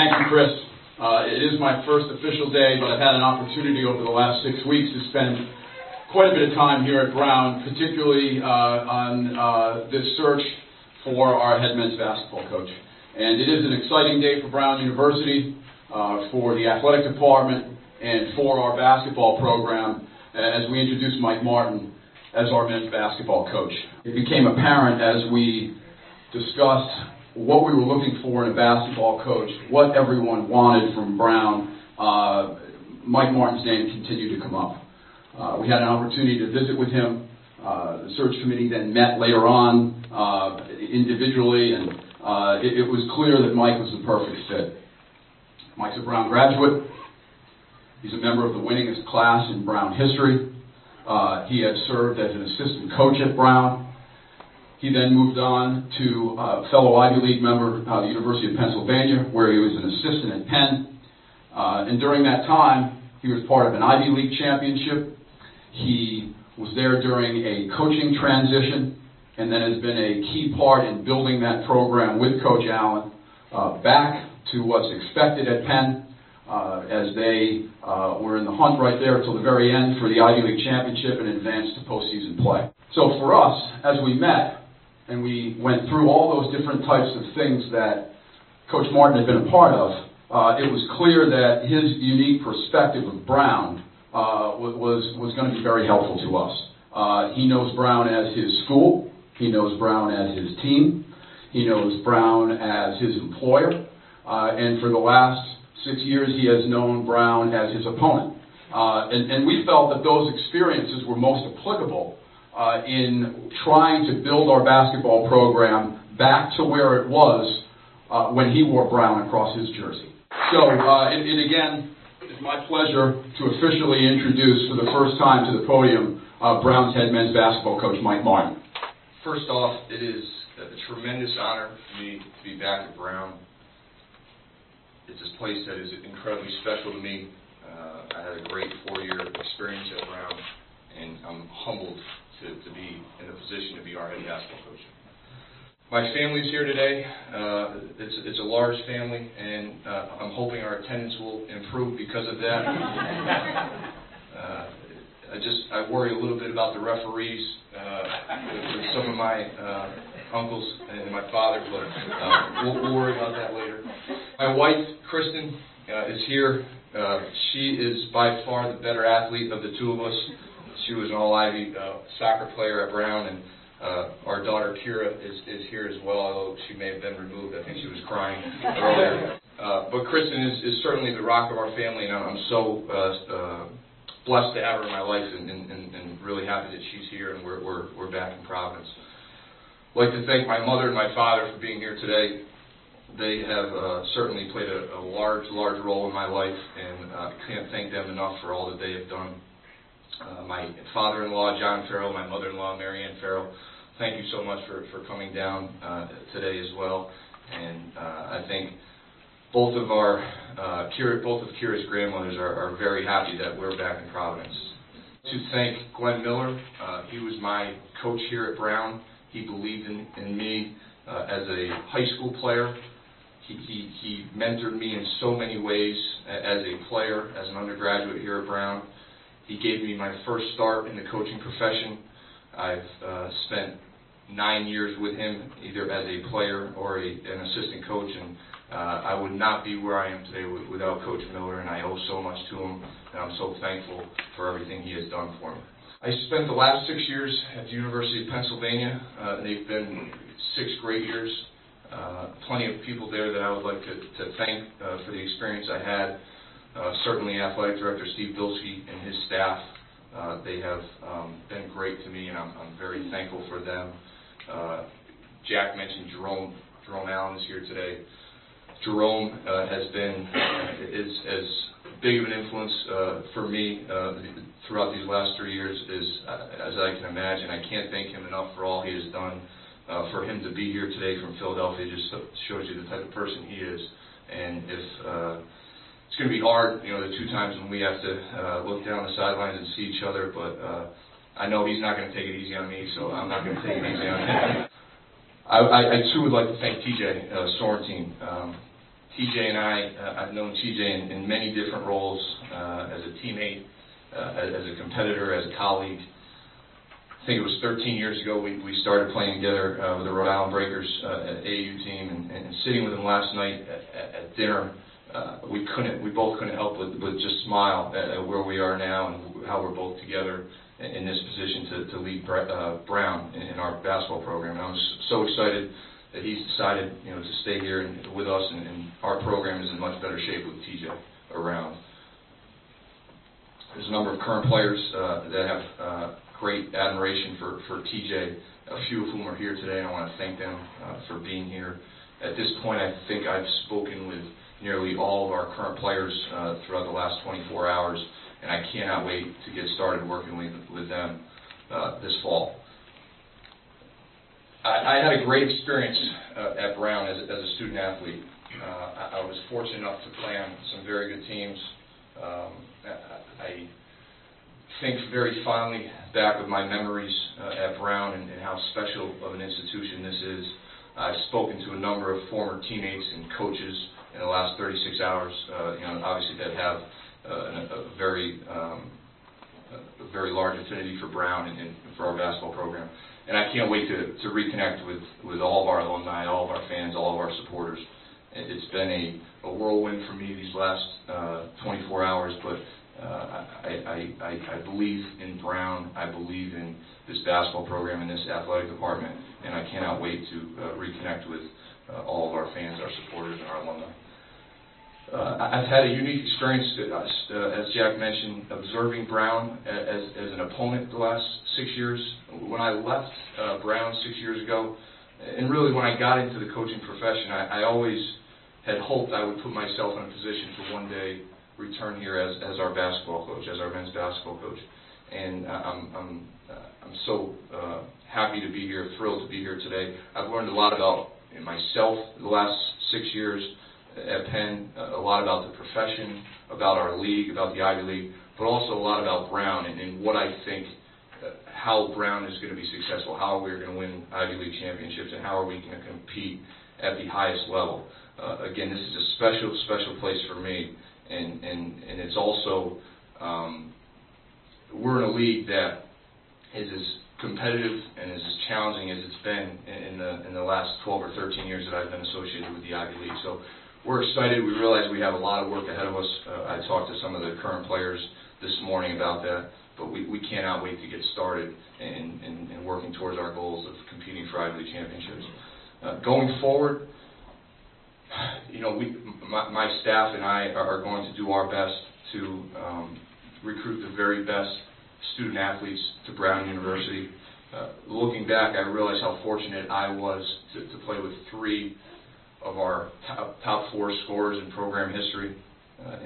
Thank you, Chris. It is my first official day, but I've had an opportunity over the last 6 weeks to spend quite a bit of time here at Brown, particularly on this search for our head men's basketball coach. And it is an exciting day for Brown University, for the athletic department, and for our basketball program as we introduce Mike Martin as our men's basketball coach. It became apparent as we discussed what we were looking for in a basketball coach, what everyone wanted from Brown. Mike Martin's name continued to come up. We had an opportunity to visit with him. The search committee then met later on individually, and it was clear that Mike was the perfect fit. Mike's a Brown graduate. He's a member of the winningest class in Brown history. He had served as an assistant coach at Brown. He then moved on to a fellow Ivy League member, the University of Pennsylvania, where he was an assistant at Penn. And during that time, he was part of an Ivy League championship. He was there during a coaching transition, and then has been a key part in building that program with Coach Allen back to what's expected at Penn, as they were in the hunt right there until the very end for the Ivy League championship and advanced to postseason play. So for us, as we met, and we went through all those different types of things that Coach Martin had been a part of, it was clear that his unique perspective of Brown was going to be very helpful to us. He knows Brown as his school. He knows Brown as his team. He knows Brown as his employer. And for the last 6 years, he has known Brown as his opponent. And we felt that those experiences were most applicable in trying to build our basketball program back to where it was when he wore Brown across his jersey. So, and again, it's my pleasure to officially introduce for the first time to the podium Brown's head men's basketball coach, Mike Martin. First off, it is a tremendous honor for me to be back at Brown. It's a place that is incredibly special to me. I had a great 4-year experience at Brown, and I'm humbled to be in a position to be our head basketball coach. My family's here today. It's a large family, and I'm hoping our attendance will improve because of that. I worry a little bit about the referees with some of my uncles and my father, but we'll worry about that later. My wife, Kristen, is here. She is by far the better athlete of the two of us. She was an all-Ivy soccer player at Brown, and our daughter Kira is here as well, although she may have been removed. I think she was crying earlier. But Kristen is certainly the rock of our family, and I'm so blessed to have her in my life, and really happy that she's here and we're back in Providence. I'd like to thank my mother and my father for being here today. They have certainly played a large role in my life, and I can't thank them enough for all that they have done. My father-in-law, John Farrell, my mother-in-law, Marianne Farrell, thank you so much for coming down today as well. And I think both of Kira's grandmothers are very happy that we're back in Providence. To thank Glenn Miller. He was my coach here at Brown. He believed in me as a high school player. He mentored me in so many ways as a player, as an undergraduate here at Brown. He gave me my first start in the coaching profession. I've spent 9 years with him, either as a player or an assistant coach, and I would not be where I am today without Coach Miller, and I owe so much to him, and I'm so thankful for everything he has done for me. I spent the last 6 years at the University of Pennsylvania. They've been 6 great years. Plenty of people there that I would like to thank for the experience I had. Certainly Athletic Director Steve Bilski and his staff, they have been great to me, and I'm very thankful for them. Jack mentioned Jerome Allen is here today. Jerome has been as big of an influence for me throughout these last 3 years as I can imagine. I can't thank him enough for all he has done. For him to be here today from Philadelphia just shows you the type of person he is. And if it's going to be hard, the 2 times when we have to look down the sidelines and see each other, but I know he's not going to take it easy on me, so I'm not going to take it easy on him. I too would like to thank TJ Sorrentine. TJ and I've known TJ in many different roles, as a teammate, as a competitor, as a colleague. I think it was 13 years ago we started playing together with the Rhode Island Breakers AAU team, and sitting with him last night at dinner, we both couldn't help but just smile at where we are now and how we're both together in this position to lead Brown in our basketball program. And I was so excited that he's decided, to stay here with us, and our program is in much better shape with TJ around. There's a number of current players that have great admiration for TJ, a few of whom are here today, and I want to thank them for being here. At this point, I think I've spoken with nearly all of our current players throughout the last 24 hours, and I cannot wait to get started working with them this fall. I had a great experience at Brown as a student athlete. I was fortunate enough to play on some very good teams. I think very fondly back of my memories at Brown and how special of an institution this is. I've spoken to a number of former teammates and coaches in the last 36 hours, obviously that have a very large affinity for Brown and for our basketball program. And I can't wait to reconnect with all of our alumni, all of our fans, all of our supporters. It's been a whirlwind for me these last 24 hours, but I believe in Brown. I believe in this basketball program and this athletic department, and I cannot wait to reconnect with all of our fans, our supporters, and our alumni. I've had a unique experience, as Jack mentioned, observing Brown as an opponent the last 6 years. When I left Brown 6 years ago, and really when I got into the coaching profession, I always had hoped I would put myself in a position to one day return here as our basketball coach, as our men's basketball coach. And I'm so happy to be here, thrilled to be here today. I've learned a lot about myself the last 6 years at Penn, a lot about the profession, about our league, about the Ivy League, but also a lot about Brown and what I think, how Brown is going to be successful, how we're going to win Ivy League championships, and how are we going to compete at the highest level. Again, this is a special, special place for me, and it's also, we're in a league that is as competitive and is as challenging as it's been in the last 12 or 13 years that I've been associated with the Ivy League. So we're excited. We realize we have a lot of work ahead of us. I talked to some of the current players this morning about that, but we cannot wait to get started in working towards our goals of competing for Ivy League championships. Going forward, my staff and I are going to do our best to recruit the very best student athletes to Brown University. Looking back, I realize how fortunate I was to play with three of our top four scorers in program history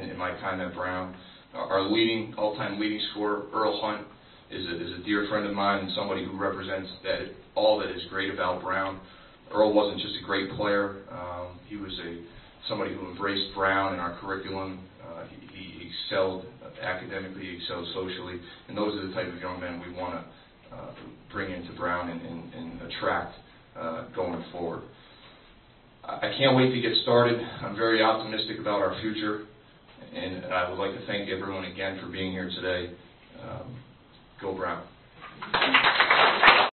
in my time at Brown. Our all-time leading scorer, Earl Hunt, is a dear friend of mine and somebody who represents all that is great about Brown. Earl wasn't just a great player. He was somebody who embraced Brown and our curriculum. He excelled academically, he excelled socially, and those are the type of young men we want to bring into Brown and attract going forward. I can't wait to get started. I'm very optimistic about our future, and I would like to thank everyone again for being here today. Go Brown.